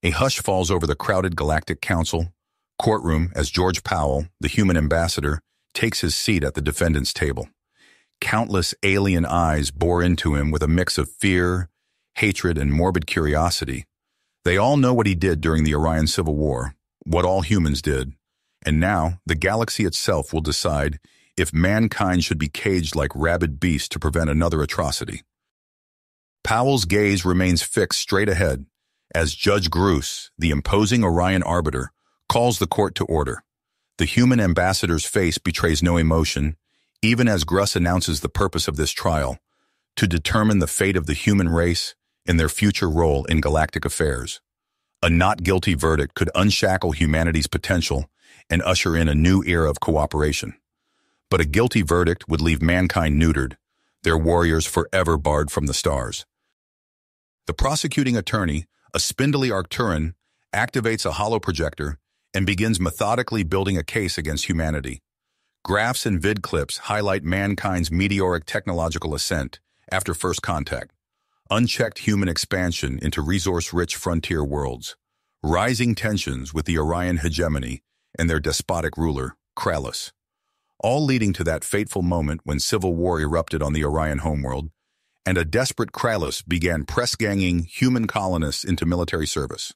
A hush falls over the crowded Galactic Council courtroom as George Powell, the human ambassador, takes his seat at the defendant's table. Countless alien eyes bore into him with a mix of fear, hatred, and morbid curiosity. They all know what he did during the Orion Civil War, what all humans did, and now the galaxy itself will decide if mankind should be caged like rabid beasts to prevent another atrocity. Powell's gaze remains fixed straight ahead as Judge Gruss, the imposing Orion arbiter, calls the court to order. The human ambassador's face betrays no emotion, even as Gruss announces the purpose of this trial, to determine the fate of the human race and their future role in galactic affairs. A not guilty verdict could unshackle humanity's potential and usher in a new era of cooperation. But a guilty verdict would leave mankind neutered, their warriors forever barred from the stars. The prosecuting attorney, a spindly Arcturan, activates a holoprojector and begins methodically building a case against humanity. Graphs and vid clips highlight mankind's meteoric technological ascent after first contact, unchecked human expansion into resource-rich frontier worlds, rising tensions with the Orion hegemony and their despotic ruler, Krallis, all leading to that fateful moment when civil war erupted on the Orion homeworld, and a desperate Krallis began press-ganging human colonists into military service.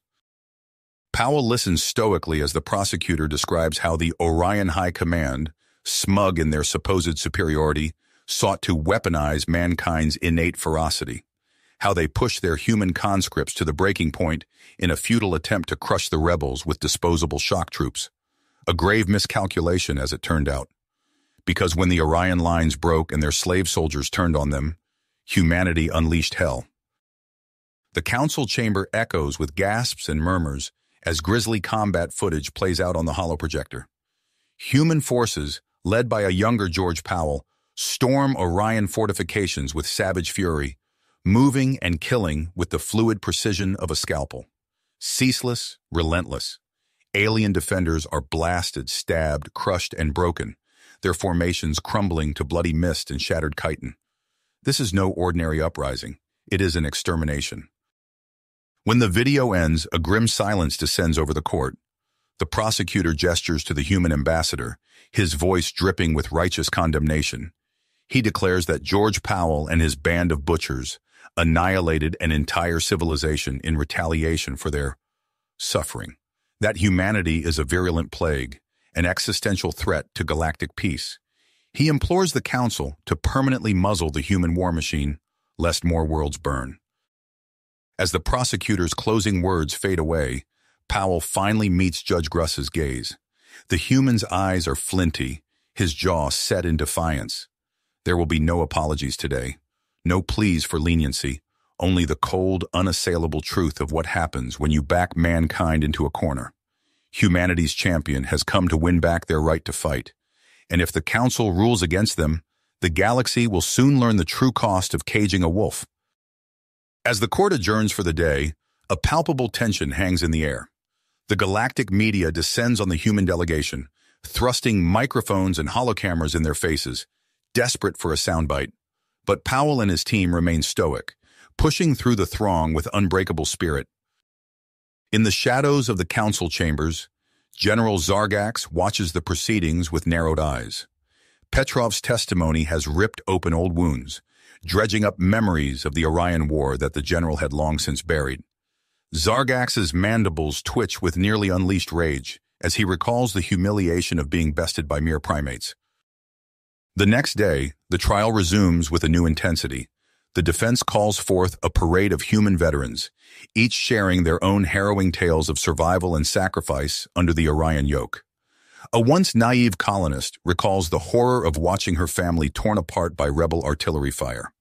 Powell listens stoically as the prosecutor describes how the Orion High Command, smug in their supposed superiority, sought to weaponize mankind's innate ferocity, how they pushed their human conscripts to the breaking point in a futile attempt to crush the rebels with disposable shock troops. A grave miscalculation, as it turned out. Because when the Orion lines broke and their slave soldiers turned on them, humanity unleashed hell. The council chamber echoes with gasps and murmurs as grisly combat footage plays out on the holoprojector. Human forces, led by a younger George Powell, storm Orion fortifications with savage fury, moving and killing with the fluid precision of a scalpel. Ceaseless, relentless. Alien defenders are blasted, stabbed, crushed, and broken, their formations crumbling to bloody mist and shattered chitin. This is no ordinary uprising. It is an extermination. When the video ends, a grim silence descends over the court. The prosecutor gestures to the human ambassador, his voice dripping with righteous condemnation. He declares that George Powell and his band of butchers annihilated an entire civilization in retaliation for their suffering. That humanity is a virulent plague, an existential threat to galactic peace. He implores the council to permanently muzzle the human war machine, lest more worlds burn. As the prosecutor's closing words fade away, Powell finally meets Judge Gruss's gaze. The human's eyes are flinty, his jaw set in defiance. There will be no apologies today, no pleas for leniency, only the cold, unassailable truth of what happens when you back mankind into a corner. Humanity's champion has come to win back their right to fight, and if the council rules against them, the galaxy will soon learn the true cost of caging a wolf. As the court adjourns for the day, a palpable tension hangs in the air. The galactic media descends on the human delegation, thrusting microphones and holocameras in their faces, desperate for a soundbite. But Powell and his team remain stoic, pushing through the throng with unbreakable spirit. In the shadows of the council chambers, General Zargax watches the proceedings with narrowed eyes. Petrov's testimony has ripped open old wounds, dredging up memories of the Orion War that the general had long since buried. Zargax's mandibles twitch with nearly unleashed rage as he recalls the humiliation of being bested by mere primates. The next day, the trial resumes with a new intensity. The defense calls forth a parade of human veterans, each sharing their own harrowing tales of survival and sacrifice under the Orion yoke. A once naive colonist recalls the horror of watching her family torn apart by rebel artillery fire.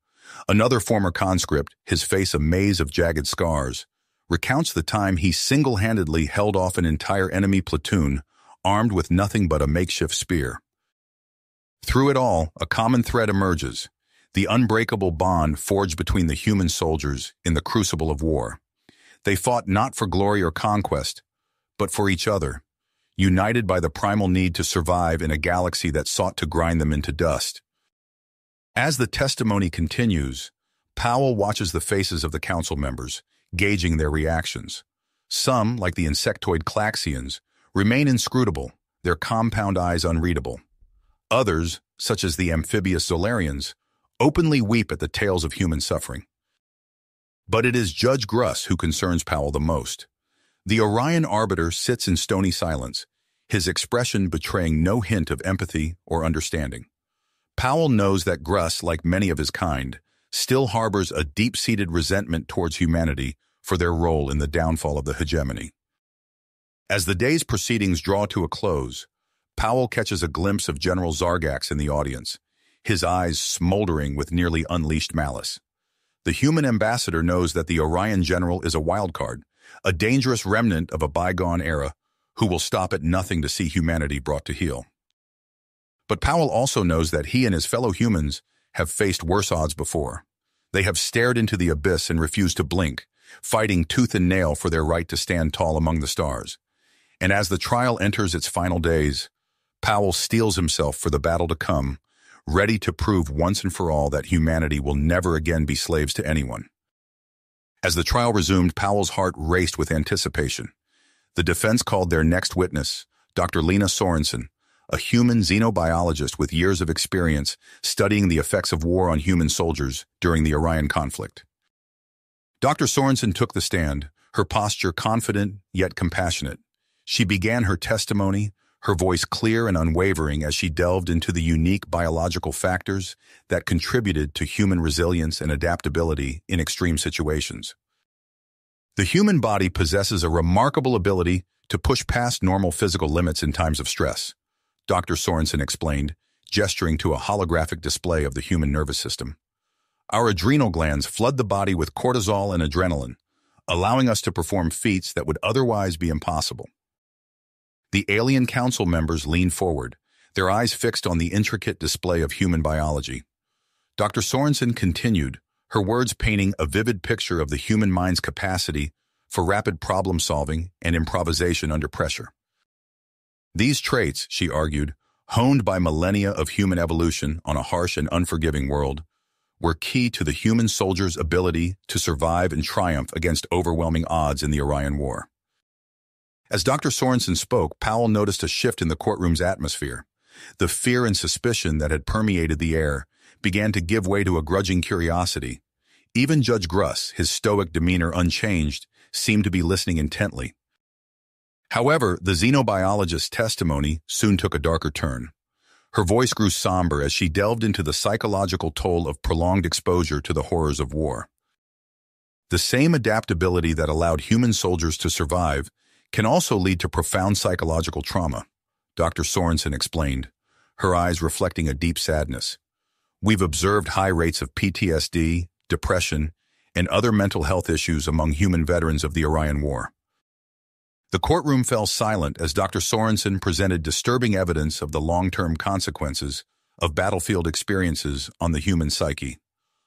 Another former conscript, his face a maze of jagged scars, recounts the time he single-handedly held off an entire enemy platoon, armed with nothing but a makeshift spear. Through it all, a common thread emerges, the unbreakable bond forged between the human soldiers in the crucible of war. They fought not for glory or conquest, but for each other, united by the primal need to survive in a galaxy that sought to grind them into dust. As the testimony continues, Powell watches the faces of the council members, gauging their reactions. Some, like the insectoid Klaxians, remain inscrutable, their compound eyes unreadable. Others, such as the amphibious Zolarians, openly weep at the tales of human suffering. But it is Judge Gruss who concerns Powell the most. The Orion Arbiter sits in stony silence, his expression betraying no hint of empathy or understanding. Powell knows that Gruss, like many of his kind, still harbors a deep-seated resentment towards humanity for their role in the downfall of the hegemony. As the day's proceedings draw to a close, Powell catches a glimpse of General Zargax in the audience, his eyes smoldering with nearly unleashed malice. The human ambassador knows that the Orion general is a wildcard, a dangerous remnant of a bygone era who will stop at nothing to see humanity brought to heel. But Powell also knows that he and his fellow humans have faced worse odds before. They have stared into the abyss and refused to blink, fighting tooth and nail for their right to stand tall among the stars. And as the trial enters its final days, Powell steels himself for the battle to come, ready to prove once and for all that humanity will never again be slaves to anyone. As the trial resumed, Powell's heart raced with anticipation. The defense called their next witness, Dr. Lena Sorensen, a human xenobiologist with years of experience studying the effects of war on human soldiers during the Orion conflict. Dr. Sorensen took the stand, her posture confident yet compassionate. She began her testimony, her voice clear and unwavering as she delved into the unique biological factors that contributed to human resilience and adaptability in extreme situations. The human body possesses a remarkable ability to push past normal physical limits in times of stress, Dr. Sorensen explained, gesturing to a holographic display of the human nervous system. Our adrenal glands flood the body with cortisol and adrenaline, allowing us to perform feats that would otherwise be impossible. The alien council members leaned forward, their eyes fixed on the intricate display of human biology. Dr. Sorensen continued, her words painting a vivid picture of the human mind's capacity for rapid problem-solving and improvisation under pressure. These traits, she argued, honed by millennia of human evolution on a harsh and unforgiving world, were key to the human soldier's ability to survive and triumph against overwhelming odds in the Orion War. As Dr. Sorensen spoke, Powell noticed a shift in the courtroom's atmosphere. The fear and suspicion that had permeated the air began to give way to a grudging curiosity. Even Judge Gruss, his stoic demeanor unchanged, seemed to be listening intently. However, the xenobiologist's testimony soon took a darker turn. Her voice grew somber as she delved into the psychological toll of prolonged exposure to the horrors of war. The same adaptability that allowed human soldiers to survive can also lead to profound psychological trauma, Dr. Sorensen explained, her eyes reflecting a deep sadness. We've observed high rates of PTSD, depression, and other mental health issues among human veterans of the Orion War. The courtroom fell silent as Dr. Sorensen presented disturbing evidence of the long-term consequences of battlefield experiences on the human psyche.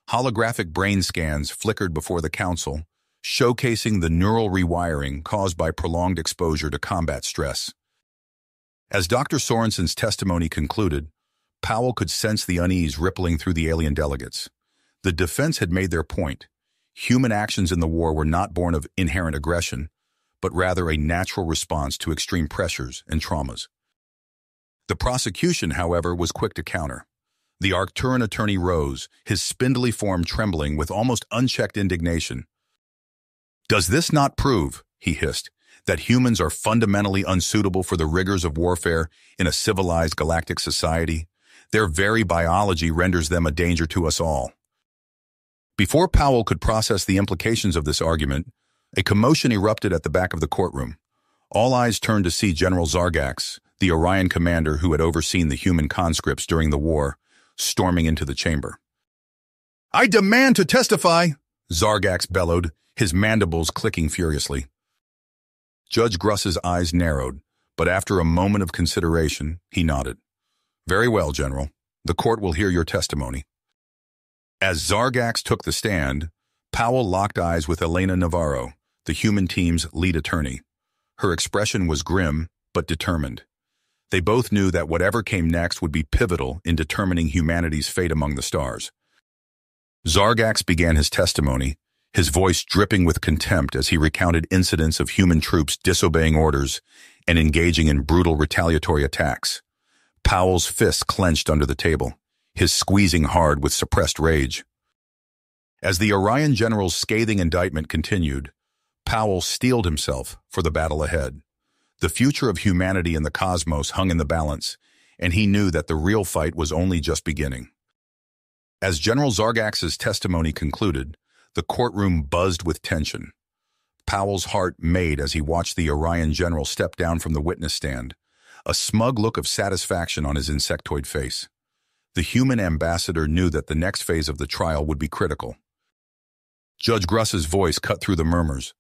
Holographic brain scans flickered before the council, showcasing the neural rewiring caused by prolonged exposure to combat stress. As Dr. Sorensen's testimony concluded, Powell could sense the unease rippling through the alien delegates. The defense had made their point. Human actions in the war were not born of inherent aggression, but rather a natural response to extreme pressures and traumas. The prosecution, however, was quick to counter. The Arcturan attorney rose, his spindly form trembling with almost unchecked indignation. "Does this not prove," he hissed, "that humans are fundamentally unsuitable for the rigors of warfare in a civilized galactic society? Their very biology renders them a danger to us all." Before Powell could process the implications of this argument, a commotion erupted at the back of the courtroom. All eyes turned to see General Zargax, the Orion commander who had overseen the human conscripts during the war, storming into the chamber. "I demand to testify!" Zargax bellowed, his mandibles clicking furiously. Judge Gruss's eyes narrowed, but after a moment of consideration, he nodded. "Very well, General. The court will hear your testimony." As Zargax took the stand, Powell locked eyes with Elena Navarro, the human team's lead attorney. Her expression was grim, but determined. They both knew that whatever came next would be pivotal in determining humanity's fate among the stars. Zargax began his testimony, his voice dripping with contempt as he recounted incidents of human troops disobeying orders and engaging in brutal retaliatory attacks. Powell's fists clenched under the table, his squeezing hard with suppressed rage. As the Orion general's scathing indictment continued, Powell steeled himself for the battle ahead. The future of humanity and the cosmos hung in the balance, and he knew that the real fight was only just beginning. As General Zargax's testimony concluded, the courtroom buzzed with tension. Powell's heart made as he watched the Orion general step down from the witness stand, a smug look of satisfaction on his insectoid face. The human ambassador knew that the next phase of the trial would be critical. Judge Gruss's voice cut through the murmurs.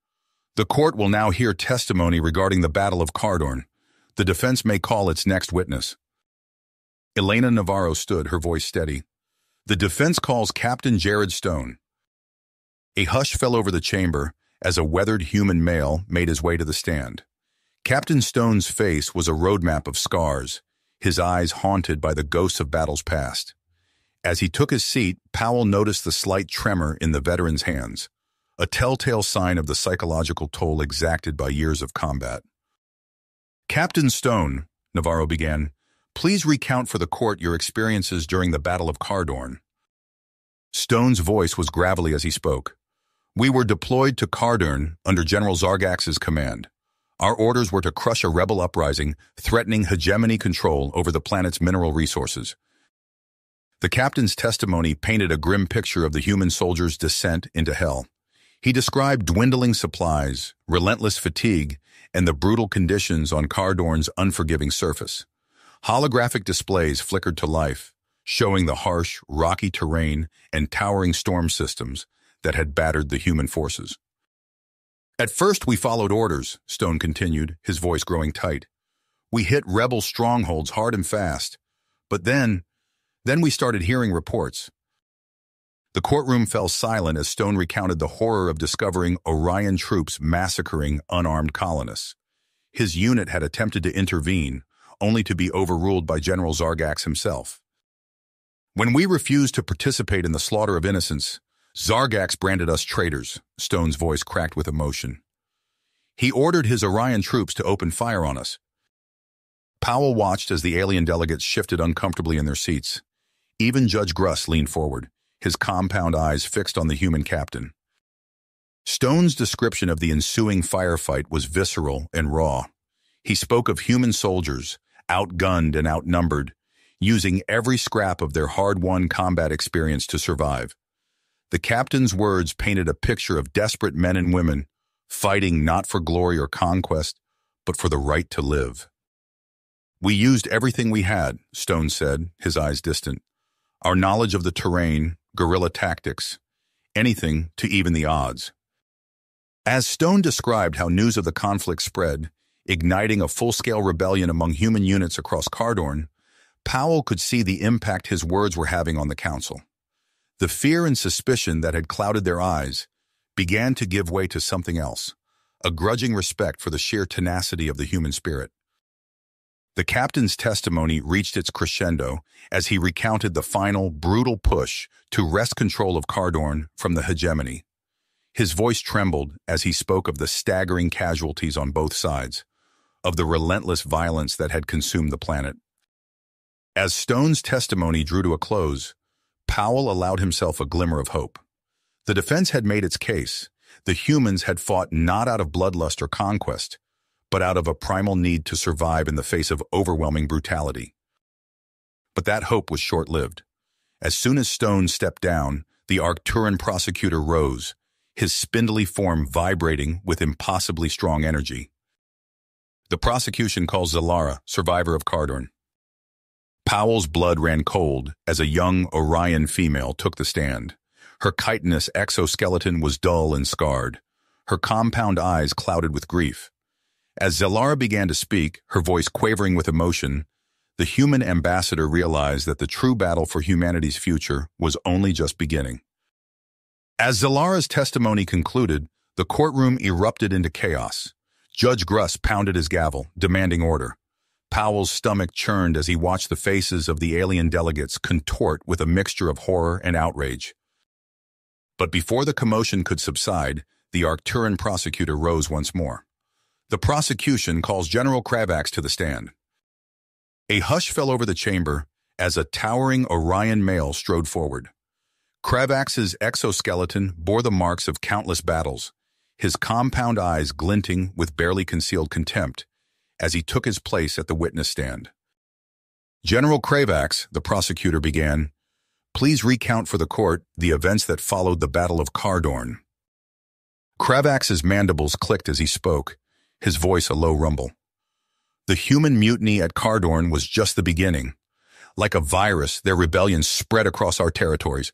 The court will now hear testimony regarding the Battle of Cardorn. The defense may call its next witness. Elena Navarro stood, her voice steady. The defense calls Captain Jared Stone. A hush fell over the chamber as a weathered human male made his way to the stand. Captain Stone's face was a roadmap of scars, his eyes haunted by the ghosts of battles past. As he took his seat, Powell noticed the slight tremor in the veteran's hands, a telltale sign of the psychological toll exacted by years of combat. Captain Stone, Navarro began, please recount for the court your experiences during the Battle of Cardorn. Stone's voice was gravelly as he spoke. We were deployed to Cardorn under General Zargax's command. Our orders were to crush a rebel uprising, threatening hegemony control over the planet's mineral resources. The captain's testimony painted a grim picture of the human soldiers' descent into hell. He described dwindling supplies, relentless fatigue, and the brutal conditions on Cardorn's unforgiving surface. Holographic displays flickered to life, showing the harsh, rocky terrain and towering storm systems that had battered the human forces. At first we followed orders, Stone continued, his voice growing tight. We hit rebel strongholds hard and fast. But then we started hearing reports. The courtroom fell silent as Stone recounted the horror of discovering Orion troops massacring unarmed colonists. His unit had attempted to intervene, only to be overruled by General Zargax himself. When we refused to participate in the slaughter of innocents, Zargax branded us traitors, Stone's voice cracked with emotion. He ordered his Orion troops to open fire on us. Powell watched as the alien delegates shifted uncomfortably in their seats. Even Judge Gruss leaned forward, his compound eyes fixed on the human captain. Stone's description of the ensuing firefight was visceral and raw. He spoke of human soldiers, outgunned and outnumbered, using every scrap of their hard-won combat experience to survive. The captain's words painted a picture of desperate men and women, fighting not for glory or conquest, but for the right to live. We used everything we had, Stone said, his eyes distant. Our knowledge of the terrain, guerrilla tactics, anything to even the odds. As Stone described how news of the conflict spread, igniting a full-scale rebellion among human units across Cardorn, Powell could see the impact his words were having on the council. The fear and suspicion that had clouded their eyes began to give way to something else, a grudging respect for the sheer tenacity of the human spirit. The captain's testimony reached its crescendo as he recounted the final, brutal push to wrest control of Cardorn from the hegemony. His voice trembled as he spoke of the staggering casualties on both sides, of the relentless violence that had consumed the planet. As Stone's testimony drew to a close, Powell allowed himself a glimmer of hope. The defense had made its case. The humans had fought not out of bloodlust or conquest, but out of a primal need to survive in the face of overwhelming brutality. But that hope was short-lived. As soon as Stone stepped down, the Arcturan prosecutor rose, his spindly form vibrating with impossibly strong energy. The prosecution calls Zalara, survivor of Cardorn. Powell's blood ran cold as a young Orion female took the stand. Her chitinous exoskeleton was dull and scarred, her compound eyes clouded with grief. As Zalara began to speak, her voice quavering with emotion, the human ambassador realized that the true battle for humanity's future was only just beginning. As Zalara's testimony concluded, the courtroom erupted into chaos. Judge Gruss pounded his gavel, demanding order. Powell's stomach churned as he watched the faces of the alien delegates contort with a mixture of horror and outrage. But before the commotion could subside, the Arcturan prosecutor rose once more. The prosecution calls General Kravax to the stand. A hush fell over the chamber as a towering Orion male strode forward. Kravax's exoskeleton bore the marks of countless battles, his compound eyes glinting with barely concealed contempt as he took his place at the witness stand. General Kravax, the prosecutor began, please recount for the court the events that followed the Battle of Cardorn. Kravax's mandibles clicked as he spoke, his voice a low rumble. The human mutiny at Cardorn was just the beginning. Like a virus, their rebellion spread across our territories.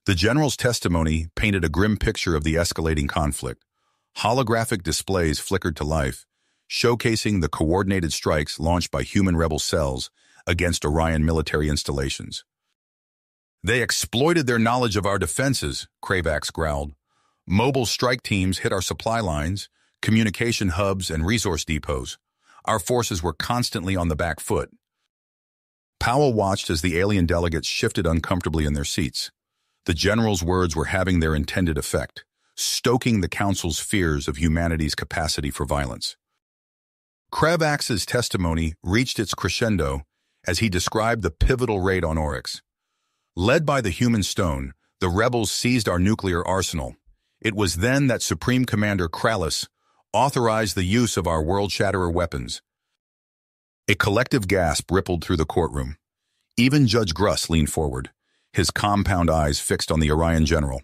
The general's testimony painted a grim picture of the escalating conflict. Holographic displays flickered to life, showcasing the coordinated strikes launched by human rebel cells against Orion military installations. They exploited their knowledge of our defenses, Kravax growled. Mobile strike teams hit our supply lines, communication hubs, and resource depots. Our forces were constantly on the back foot. Powell watched as the alien delegates shifted uncomfortably in their seats. The general's words were having their intended effect, stoking the council's fears of humanity's capacity for violence. Kravax's testimony reached its crescendo as he described the pivotal raid on Orcs. Led by the Human Stone, the rebels seized our nuclear arsenal. It was then that Supreme Commander Krallis authorized the use of our world-shatterer weapons. A collective gasp rippled through the courtroom. Even Judge Gruss leaned forward, his compound eyes fixed on the Orion general.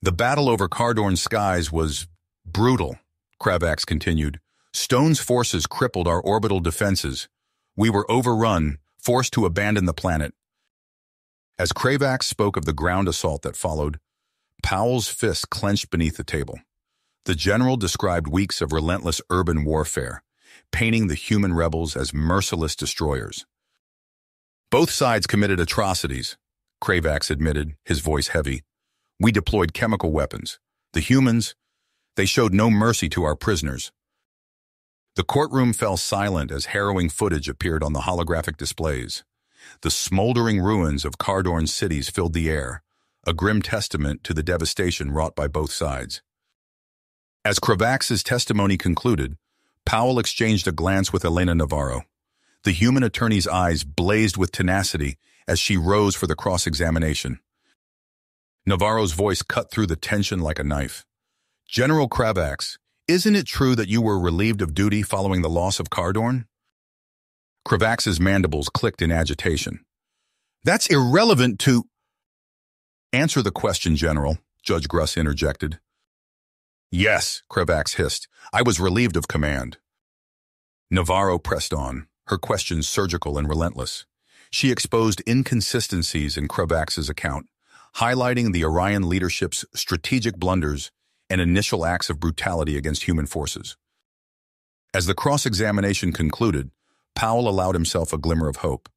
The battle over Cardorn's skies was brutal, Kravax continued. Stone's forces crippled our orbital defenses. We were overrun, forced to abandon the planet. As Kravax spoke of the ground assault that followed, Powell's fist clenched beneath the table. The general described weeks of relentless urban warfare, painting the human rebels as merciless destroyers. Both sides committed atrocities, Kravax admitted, his voice heavy. We deployed chemical weapons. The humans, they showed no mercy to our prisoners. The courtroom fell silent as harrowing footage appeared on the holographic displays. The smoldering ruins of Cardorn's cities filled the air, a grim testament to the devastation wrought by both sides. As Kravax's testimony concluded, Powell exchanged a glance with Elena Navarro. The human attorney's eyes blazed with tenacity as she rose for the cross-examination. Navarro's voice cut through the tension like a knife. General Kravax, isn't it true that you were relieved of duty following the loss of Cardorn? Kravax's mandibles clicked in agitation. That's irrelevant to... Answer the question, General, Judge Gruss interjected. Yes, Kravax hissed. I was relieved of command. Navarro pressed on, her questions surgical and relentless. She exposed inconsistencies in Kravax's account, highlighting the Orion leadership's strategic blunders and initial acts of brutality against human forces. As the cross-examination concluded, Powell allowed himself a glimmer of hope,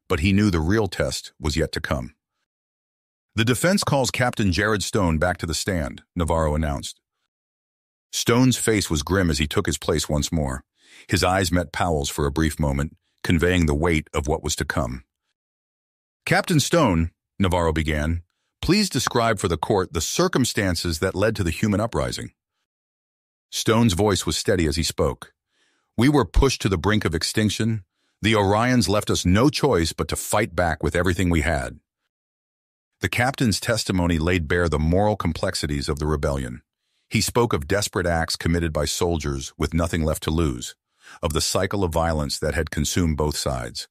but he knew the real test was yet to come. The defense calls Captain Jared Stone back to the stand, Navarro announced. Stone's face was grim as he took his place once more. His eyes met Powell's for a brief moment, conveying the weight of what was to come. Captain Stone, Navarro began, please describe for the court the circumstances that led to the human uprising. Stone's voice was steady as he spoke. We were pushed to the brink of extinction. The Orions left us no choice but to fight back with everything we had. The captain's testimony laid bare the moral complexities of the rebellion. He spoke of desperate acts committed by soldiers with nothing left to lose, of the cycle of violence that had consumed both sides.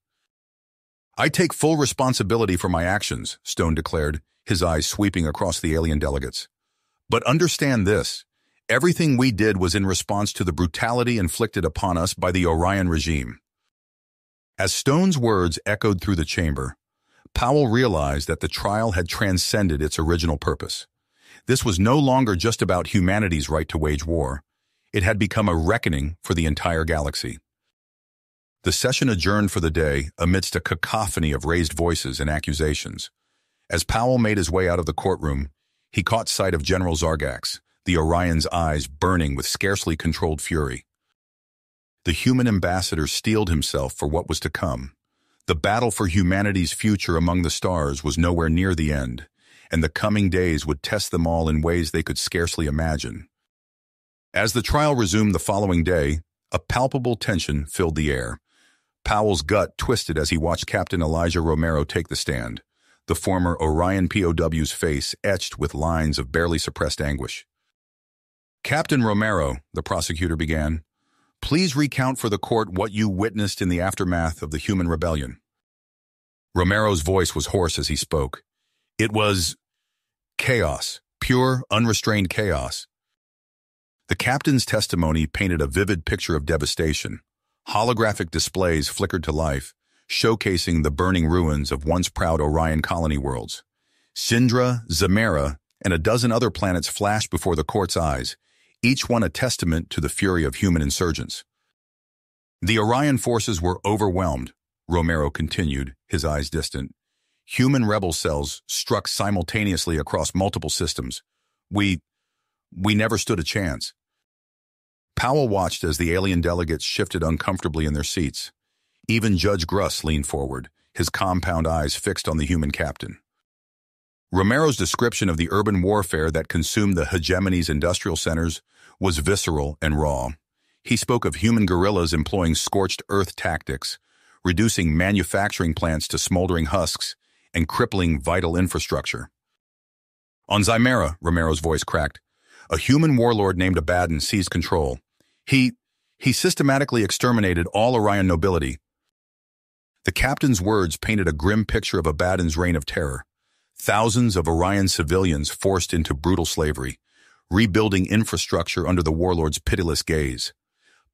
I take full responsibility for my actions, Stone declared, his eyes sweeping across the alien delegates. But understand this, everything we did was in response to the brutality inflicted upon us by the Orion regime. As Stone's words echoed through the chamber, Powell realized that the trial had transcended its original purpose. This was no longer just about humanity's right to wage war. It had become a reckoning for the entire galaxy. The session adjourned for the day amidst a cacophony of raised voices and accusations. As Powell made his way out of the courtroom, he caught sight of General Zargax, the Orion's eyes burning with scarcely controlled fury. The human ambassador steeled himself for what was to come. The battle for humanity's future among the stars was nowhere near the end, and the coming days would test them all in ways they could scarcely imagine. As the trial resumed the following day, a palpable tension filled the air. Powell's gut twisted as he watched Captain Elijah Romero take the stand, the former Orion POW's face etched with lines of barely suppressed anguish. "Captain Romero," the prosecutor began, "please recount for the court what you witnessed in the aftermath of the human rebellion." Romero's voice was hoarse as he spoke. "It was chaos, pure, unrestrained chaos." The captain's testimony painted a vivid picture of devastation. Holographic displays flickered to life, showcasing the burning ruins of once proud Orion colony worlds. Syndra, Zemera, and a dozen other planets flashed before the court's eyes, each one a testament to the fury of human insurgents. "The Orion forces were overwhelmed," Romero continued, his eyes distant. "Human rebel cells struck simultaneously across multiple systems. We never stood a chance." Powell watched as the alien delegates shifted uncomfortably in their seats. Even Judge Gruss leaned forward, his compound eyes fixed on the human captain. Romero's description of the urban warfare that consumed the hegemony's industrial centers was visceral and raw. He spoke of human guerrillas employing scorched earth tactics, reducing manufacturing plants to smoldering husks, and crippling vital infrastructure. "On Zemera," Romero's voice cracked, "a human warlord named Abaddon seized control. He systematically exterminated all Orion nobility." The captain's words painted a grim picture of Abaddon's reign of terror. Thousands of Orion civilians forced into brutal slavery, rebuilding infrastructure under the warlord's pitiless gaze.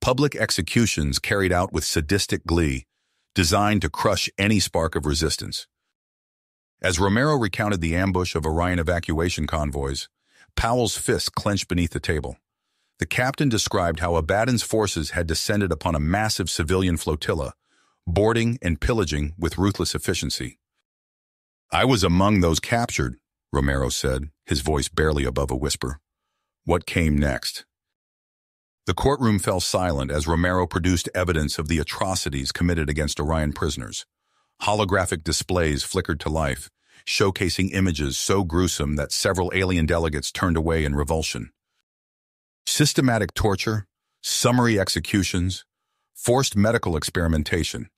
Public executions carried out with sadistic glee, designed to crush any spark of resistance. As Romero recounted the ambush of Orion evacuation convoys, Powell's fist clenched beneath the table. The captain described how Abaddon's forces had descended upon a massive civilian flotilla, boarding and pillaging with ruthless efficiency. "I was among those captured," Romero said, his voice barely above a whisper. "What came next?" The courtroom fell silent as Romero produced evidence of the atrocities committed against Orion prisoners. Holographic displays flickered to life, showcasing images so gruesome that several alien delegates turned away in revulsion. Systematic torture, summary executions, forced medical experimentation.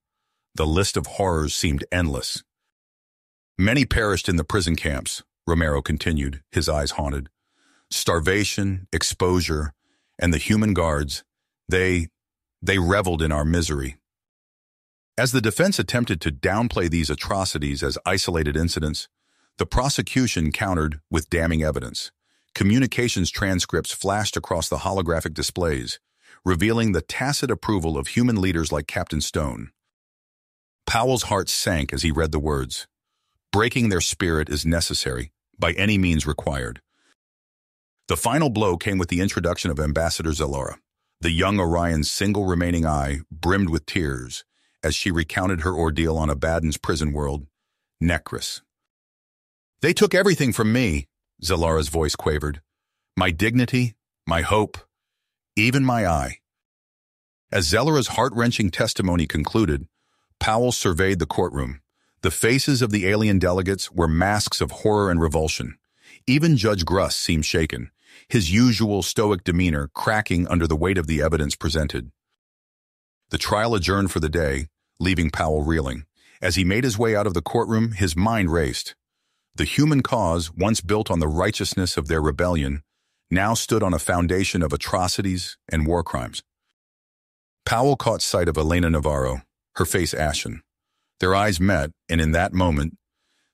The list of horrors seemed endless. "Many perished in the prison camps," Romero continued, his eyes haunted. "Starvation, exposure, and the human guards, they reveled in our misery." As the defense attempted to downplay these atrocities as isolated incidents, the prosecution countered with damning evidence. Communications transcripts flashed across the holographic displays, revealing the tacit approval of human leaders like Captain Stone. Powell's heart sank as he read the words. Breaking their spirit is necessary, by any means required. The final blow came with the introduction of Ambassador Zalora. The young Orion's single remaining eye brimmed with tears as she recounted her ordeal on Abaddon's prison world, Necris. "They took everything from me," Zalora's voice quavered. "My dignity, my hope, even my eye." As Zalora's heart-wrenching testimony concluded, Powell surveyed the courtroom. The faces of the alien delegates were masks of horror and revulsion. Even Judge Gruss seemed shaken, his usual stoic demeanor cracking under the weight of the evidence presented. The trial adjourned for the day, leaving Powell reeling. As he made his way out of the courtroom, his mind raced. The human cause, once built on the righteousness of their rebellion, now stood on a foundation of atrocities and war crimes. Powell caught sight of Elena Navarro, her face ashen. Their eyes met, and in that moment,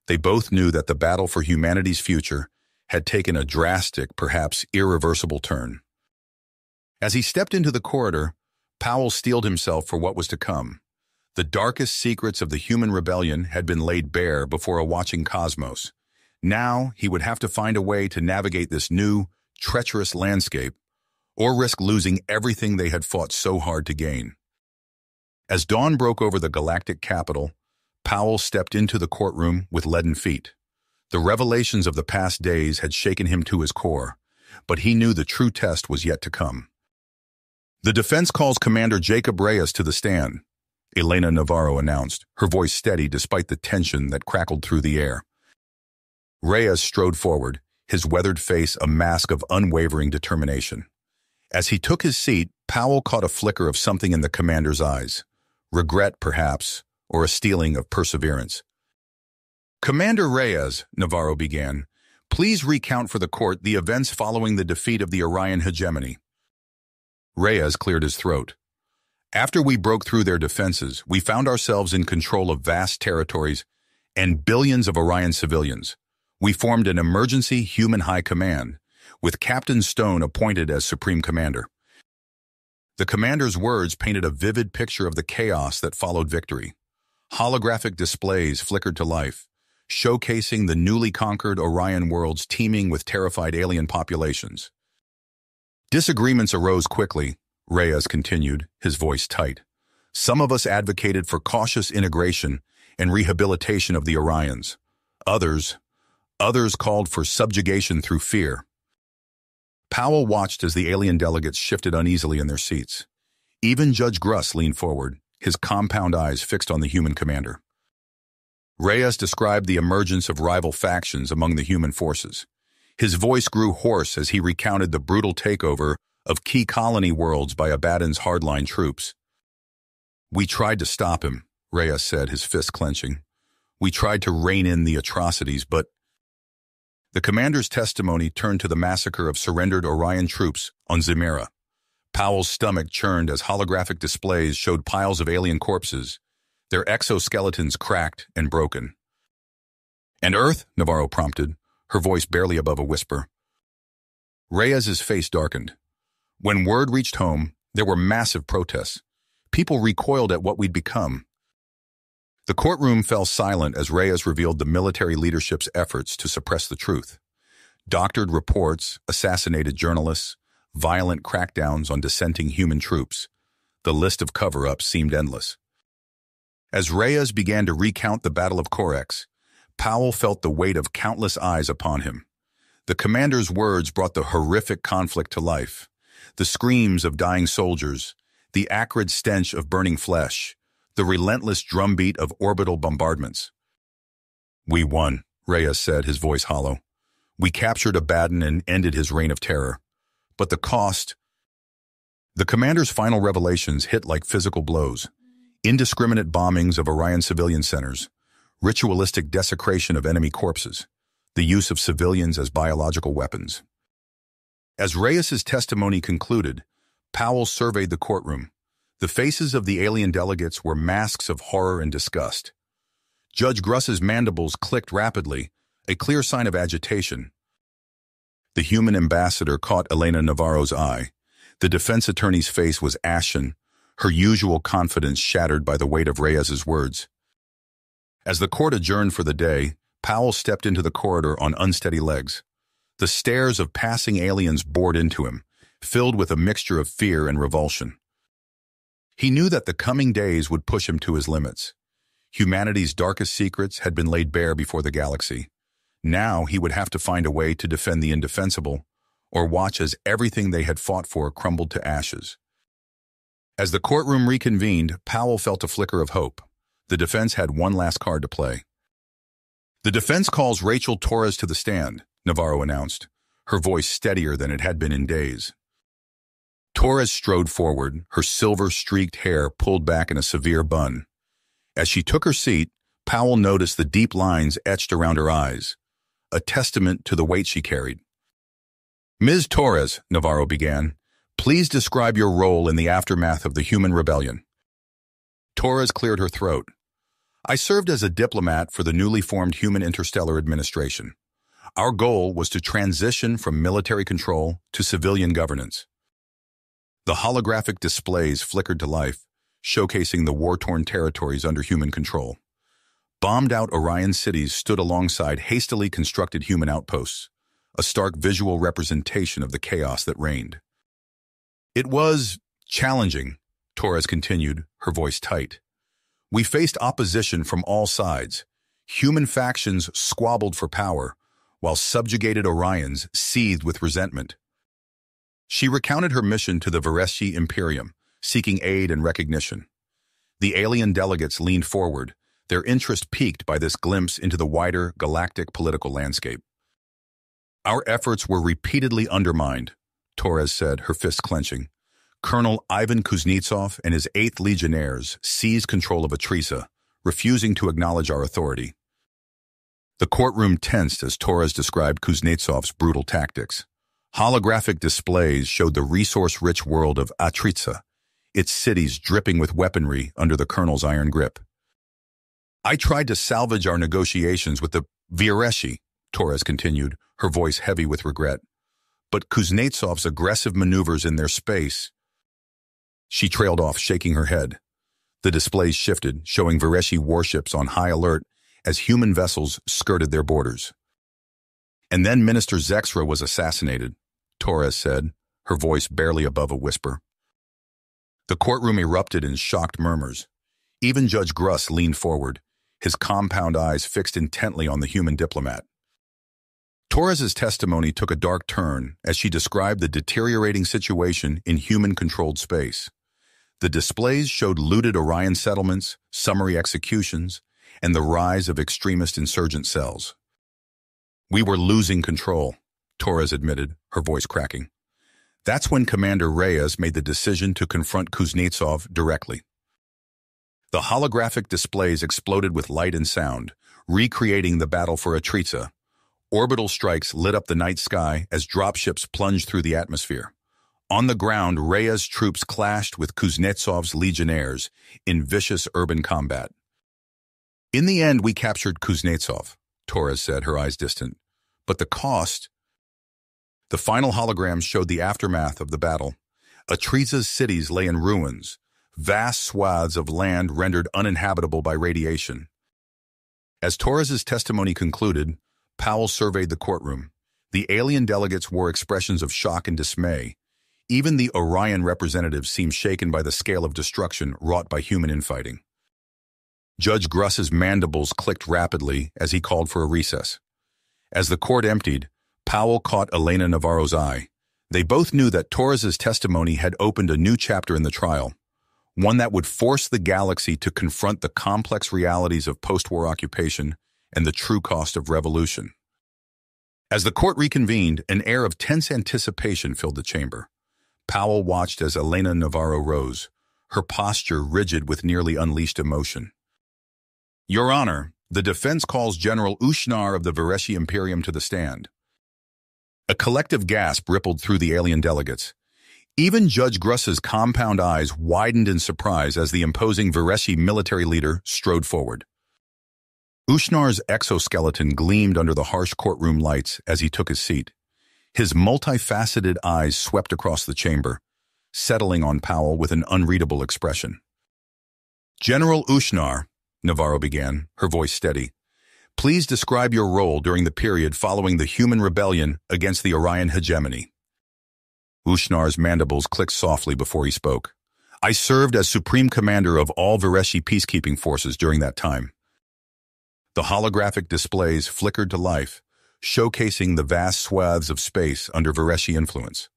they both knew that the battle for humanity's future had taken a drastic, perhaps irreversible turn. As he stepped into the corridor, Powell steeled himself for what was to come. The darkest secrets of the human rebellion had been laid bare before a watching cosmos. Now he would have to find a way to navigate this new, treacherous landscape, or risk losing everything they had fought so hard to gain. As dawn broke over the galactic capital, Powell stepped into the courtroom with leaden feet. The revelations of the past days had shaken him to his core, but he knew the true test was yet to come. "The defense calls Commander Jacob Reyes to the stand," Elena Navarro announced, her voice steady despite the tension that crackled through the air. Reyes strode forward, his weathered face a mask of unwavering determination. As he took his seat, Powell caught a flicker of something in the commander's eyes. Regret, perhaps, or a stealing of perseverance. "Commander Reyes," Navarro began, "please recount for the court the events following the defeat of the Orion hegemony." Reyes cleared his throat. "After we broke through their defenses, we found ourselves in control of vast territories and billions of Orion civilians. We formed an emergency human high command, with Captain Stone appointed as Supreme Commander." The commander's words painted a vivid picture of the chaos that followed victory. Holographic displays flickered to life, showcasing the newly conquered Orion worlds teeming with terrified alien populations. Disagreements arose quickly, Reyes continued, his voice tight. "Some of us advocated for cautious integration and rehabilitation of the Orions. Others called for subjugation through fear." Powell watched as the alien delegates shifted uneasily in their seats. Even Judge Gruss leaned forward, his compound eyes fixed on the human commander. Reyes described the emergence of rival factions among the human forces. His voice grew hoarse as he recounted the brutal takeover of key colony worlds by Abaddon's hardline troops. "We tried to stop him," Reyes said, his fist clenching. "We tried to rein in the atrocities, but—" The commander's testimony turned to the massacre of surrendered Orion troops on Zemira. Powell's stomach churned as holographic displays showed piles of alien corpses, their exoskeletons cracked and broken. "And Earth?" Navarro prompted, her voice barely above a whisper. Reyes's face darkened. When word reached home, there were massive protests. People recoiled at what we'd become. The courtroom fell silent as Reyes revealed the military leadership's efforts to suppress the truth. Doctored reports, assassinated journalists, violent crackdowns on dissenting human troops. The list of cover-ups seemed endless. As Reyes began to recount the Battle of Orcs, Powell felt the weight of countless eyes upon him. The commander's words brought the horrific conflict to life. The screams of dying soldiers, the acrid stench of burning flesh, the relentless drumbeat of orbital bombardments. "We won," Reyes said, his voice hollow. "We captured Abaddon and ended his reign of terror. But the cost—" The commander's final revelations hit like physical blows. Indiscriminate bombings of Orion civilian centers, ritualistic desecration of enemy corpses, the use of civilians as biological weapons. As Reyes's testimony concluded, Powell surveyed the courtroom. The faces of the alien delegates were masks of horror and disgust. Judge Gruss's mandibles clicked rapidly, a clear sign of agitation. The human ambassador caught Elena Navarro's eye. The defense attorney's face was ashen, her usual confidence shattered by the weight of Reyes's words. As the court adjourned for the day, Powell stepped into the corridor on unsteady legs. The stares of passing aliens bored into him, filled with a mixture of fear and revulsion. He knew that the coming days would push him to his limits. Humanity's darkest secrets had been laid bare before the galaxy. Now he would have to find a way to defend the indefensible, or watch as everything they had fought for crumbled to ashes. As the courtroom reconvened, Powell felt a flicker of hope. The defense had one last card to play. "The defense calls Rachel Torres to the stand," Navarro announced, her voice steadier than it had been in days. Torres strode forward, her silver-streaked hair pulled back in a severe bun. As she took her seat, Powell noticed the deep lines etched around her eyes, a testament to the weight she carried. "Ms. Torres," Navarro began, "please describe your role in the aftermath of the human rebellion." Torres cleared her throat. "I served as a diplomat for the newly formed Human Interstellar Administration. Our goal was to transition from military control to civilian governance." The holographic displays flickered to life, showcasing the war-torn territories under human control. Bombed-out Orion cities stood alongside hastily constructed human outposts, a stark visual representation of the chaos that reigned. "It was challenging," Torres continued, her voice tight. "We faced opposition from all sides. Human factions squabbled for power, while subjugated Orions seethed with resentment." She recounted her mission to the Varesci Imperium, seeking aid and recognition. The alien delegates leaned forward, their interest piqued by this glimpse into the wider galactic political landscape. Our efforts were repeatedly undermined, Torres said, her fists clenching. Colonel Ivan Kuznetsov and his 8th Legionnaires seized control of Atrisa, refusing to acknowledge our authority. The courtroom tensed as Torres described Kuznetsov's brutal tactics. Holographic displays showed the resource-rich world of Atrisa, its cities dripping with weaponry under the colonel's iron grip. I tried to salvage our negotiations with the Vireshi, Torres continued, her voice heavy with regret. But Kuznetsov's aggressive maneuvers in their space. She trailed off, shaking her head. The displays shifted, showing Vireshi warships on high alert as human vessels skirted their borders. And then Minister Zexra was assassinated, Torres said, her voice barely above a whisper. The courtroom erupted in shocked murmurs. Even Judge Gruss leaned forward, his compound eyes fixed intently on the human diplomat. Torres's testimony took a dark turn as she described the deteriorating situation in human-controlled space. The displays showed looted Orion settlements, summary executions, and the rise of extremist insurgent cells. We were losing control, Torres admitted, her voice cracking. That's when Commander Reyes made the decision to confront Kuznetsov directly. The holographic displays exploded with light and sound, recreating the battle for Atrisa. Orbital strikes lit up the night sky as dropships plunged through the atmosphere. On the ground, Reyes' troops clashed with Kuznetsov's legionnaires in vicious urban combat. In the end, we captured Kuznetsov, Torres said, her eyes distant. But the cost... The final holograms showed the aftermath of the battle. Atrisa's cities lay in ruins, vast swaths of land rendered uninhabitable by radiation. As Torres's testimony concluded, Powell surveyed the courtroom. The alien delegates wore expressions of shock and dismay. Even the Orion representatives seemed shaken by the scale of destruction wrought by human infighting. Judge Gruss's mandibles clicked rapidly as he called for a recess. As the court emptied, Powell caught Elena Navarro's eye. They both knew that Torres's testimony had opened a new chapter in the trial, one that would force the galaxy to confront the complex realities of post-war occupation and the true cost of revolution. As the court reconvened, an air of tense anticipation filled the chamber. Powell watched as Elena Navarro rose, her posture rigid with nearly unleashed emotion. Your Honor, the defense calls General Ushnar of the Vireshi Imperium to the stand. A collective gasp rippled through the alien delegates. Even Judge Gruss's compound eyes widened in surprise as the imposing Vireshi military leader strode forward. Ushnar's exoskeleton gleamed under the harsh courtroom lights as he took his seat. His multifaceted eyes swept across the chamber, settling on Powell with an unreadable expression. General Ushnar, Navarro began, her voice steady, please describe your role during the period following the human rebellion against the Orion hegemony. Ushnar's mandibles clicked softly before he spoke. I served as Supreme Commander of all Vireshi peacekeeping forces during that time. The holographic displays flickered to life, showcasing the vast swaths of space under Vireshi influence.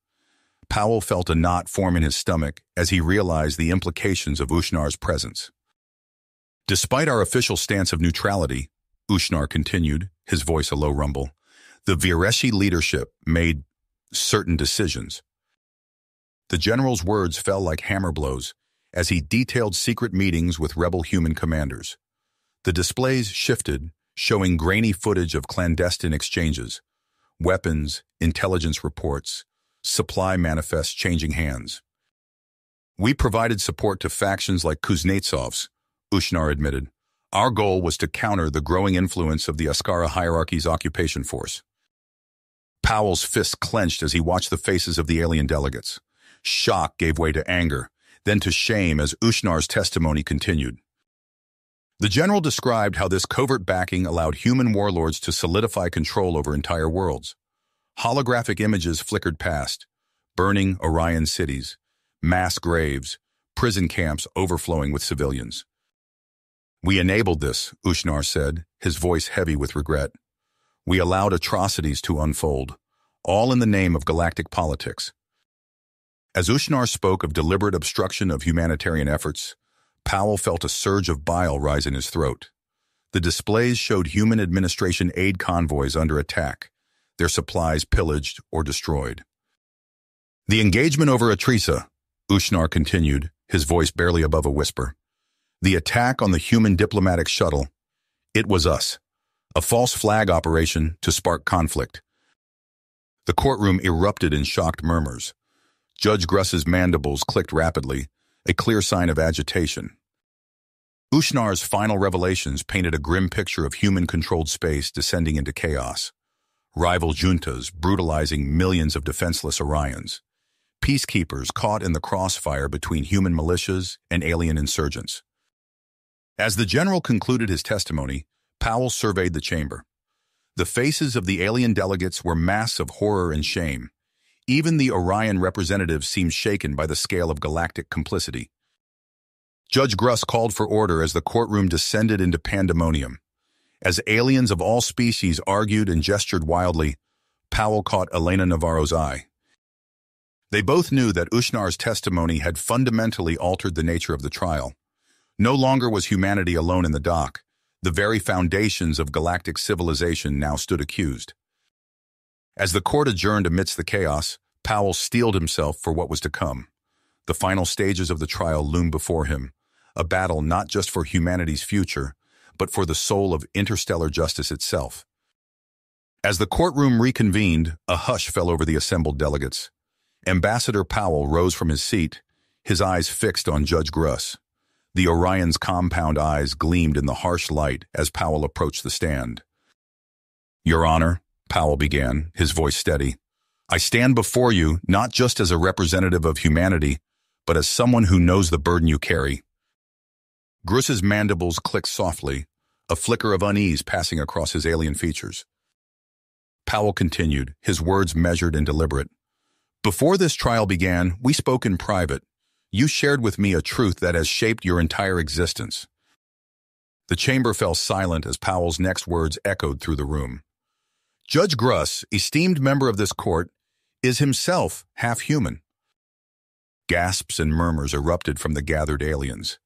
Powell felt a knot form in his stomach as he realized the implications of Ushnar's presence. Despite our official stance of neutrality, Ushnar continued, his voice a low rumble, the Vireshi leadership made certain decisions. The general's words fell like hammer blows as he detailed secret meetings with rebel human commanders. The displays shifted, showing grainy footage of clandestine exchanges, weapons, intelligence reports, supply manifests changing hands. We provided support to factions like Kuznetsov's, Ushnar admitted. Our goal was to counter the growing influence of the Askara hierarchy's occupation force. Powell's fists clenched as he watched the faces of the alien delegates. Shock gave way to anger, then to shame as Ushnar's testimony continued. The general described how this covert backing allowed human warlords to solidify control over entire worlds. Holographic images flickered past, burning Orion cities, mass graves, prison camps overflowing with civilians. We enabled this, Ushnar said, his voice heavy with regret. We allowed atrocities to unfold, all in the name of galactic politics. As Ushnar spoke of deliberate obstruction of humanitarian efforts, Powell felt a surge of bile rise in his throat. The displays showed human administration aid convoys under attack, their supplies pillaged or destroyed. The engagement over Atrisa, Ushnar continued, his voice barely above a whisper. The attack on the human diplomatic shuttle, it was us. A false flag operation to spark conflict. The courtroom erupted in shocked murmurs. Judge Gruss's mandibles clicked rapidly, a clear sign of agitation. Ushnar's final revelations painted a grim picture of human-controlled space descending into chaos. Rival juntas brutalizing millions of defenseless Orions. Peacekeepers caught in the crossfire between human militias and alien insurgents. As the general concluded his testimony, Powell surveyed the chamber. The faces of the alien delegates were masks of horror and shame. Even the Orion representatives seemed shaken by the scale of galactic complicity. Judge Gruss called for order as the courtroom descended into pandemonium. As aliens of all species argued and gestured wildly, Powell caught Elena Navarro's eye. They both knew that Ushnar's testimony had fundamentally altered the nature of the trial. No longer was humanity alone in the dock. The very foundations of galactic civilization now stood accused. As the court adjourned amidst the chaos, Powell steeled himself for what was to come. The final stages of the trial loomed before him, a battle not just for humanity's future, but for the soul of interstellar justice itself. As the courtroom reconvened, a hush fell over the assembled delegates. Ambassador Powell rose from his seat, his eyes fixed on Judge Gruss. The Orion's compound eyes gleamed in the harsh light as Powell approached the stand. Your Honor, Powell began, his voice steady, I stand before you not just as a representative of humanity, but as someone who knows the burden you carry. Gruss's mandibles clicked softly, a flicker of unease passing across his alien features. Powell continued, his words measured and deliberate. Before this trial began, we spoke in private. You shared with me a truth that has shaped your entire existence. The chamber fell silent as Powell's next words echoed through the room. Judge Gruss, esteemed member of this court, is himself half human. Gasps and murmurs erupted from the gathered aliens.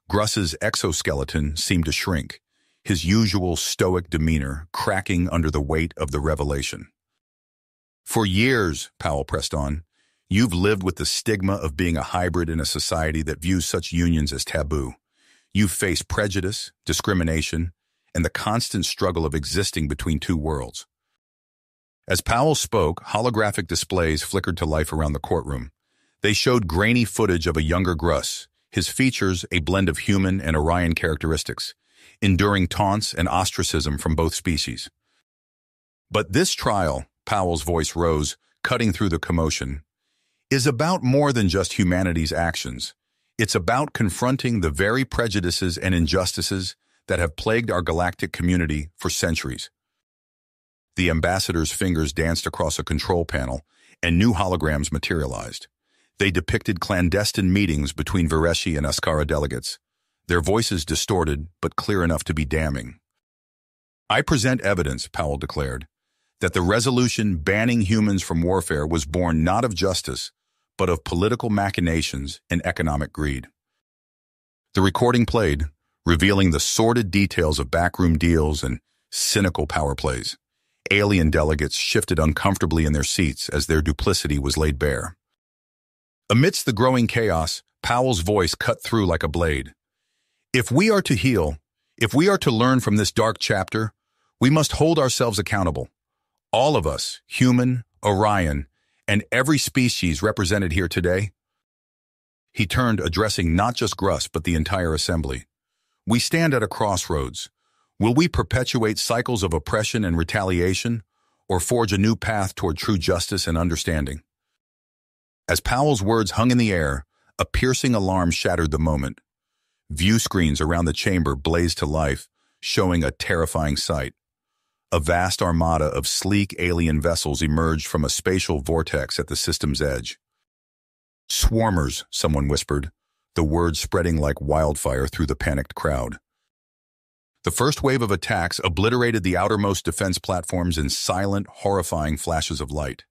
Gruss's exoskeleton seemed to shrink, his usual stoic demeanor cracking under the weight of the revelation. For years, Powell pressed on, you've lived with the stigma of being a hybrid in a society that views such unions as taboo. You've faced prejudice, discrimination, and the constant struggle of existing between two worlds. As Powell spoke, holographic displays flickered to life around the courtroom. They showed grainy footage of a younger Gruss, his features a blend of human and Orion characteristics, enduring taunts and ostracism from both species. But this trial, Powell's voice rose, cutting through the commotion, is about more than just humanity's actions. It's about confronting the very prejudices and injustices that have plagued our galactic community for centuries. The ambassador's fingers danced across a control panel, and new holograms materialized. They depicted clandestine meetings between Vareshi and Askara delegates, their voices distorted but clear enough to be damning. I present evidence, Powell declared, that the resolution banning humans from warfare was born not of justice, but of political machinations and economic greed. The recording played, revealing the sordid details of backroom deals and cynical power plays. Alien delegates shifted uncomfortably in their seats as their duplicity was laid bare. Amidst the growing chaos, Powell's voice cut through like a blade. If we are to heal, if we are to learn from this dark chapter, we must hold ourselves accountable. All of us, human, Orion, and every species represented here today. He turned, addressing not just Gruss, but the entire assembly. We stand at a crossroads. Will we perpetuate cycles of oppression and retaliation, or forge a new path toward true justice and understanding? As Powell's words hung in the air, a piercing alarm shattered the moment. View screens around the chamber blazed to life, showing a terrifying sight. A vast armada of sleek alien vessels emerged from a spatial vortex at the system's edge. Swarmers, someone whispered, the words spreading like wildfire through the panicked crowd. The first wave of attacks obliterated the outermost defense platforms in silent, horrifying flashes of light.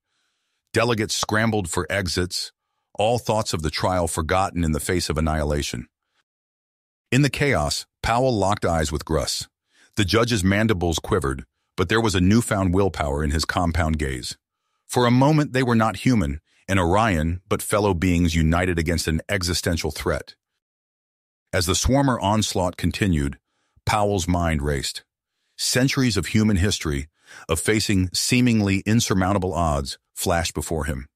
Delegates scrambled for exits, all thoughts of the trial forgotten in the face of annihilation. In the chaos, Powell locked eyes with Gruss. The judge's mandibles quivered, but there was a newfound willpower in his compound gaze. For a moment they were not human, an Orion, but fellow beings united against an existential threat. As the swarmer onslaught continued, Powell's mind raced. Centuries of human history, of facing seemingly insurmountable odds, flashed before him.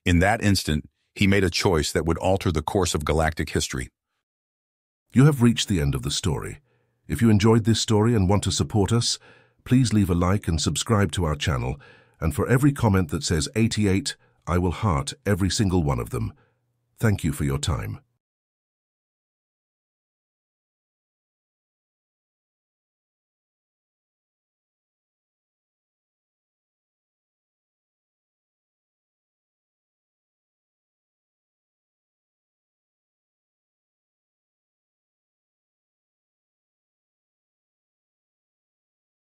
In that instant, he made a choice that would alter the course of galactic history. You have reached the end of the story. If you enjoyed this story and want to support us, please leave a like and subscribe to our channel, and for every comment that says 88, I will heart every single one of them. Thank you for your time.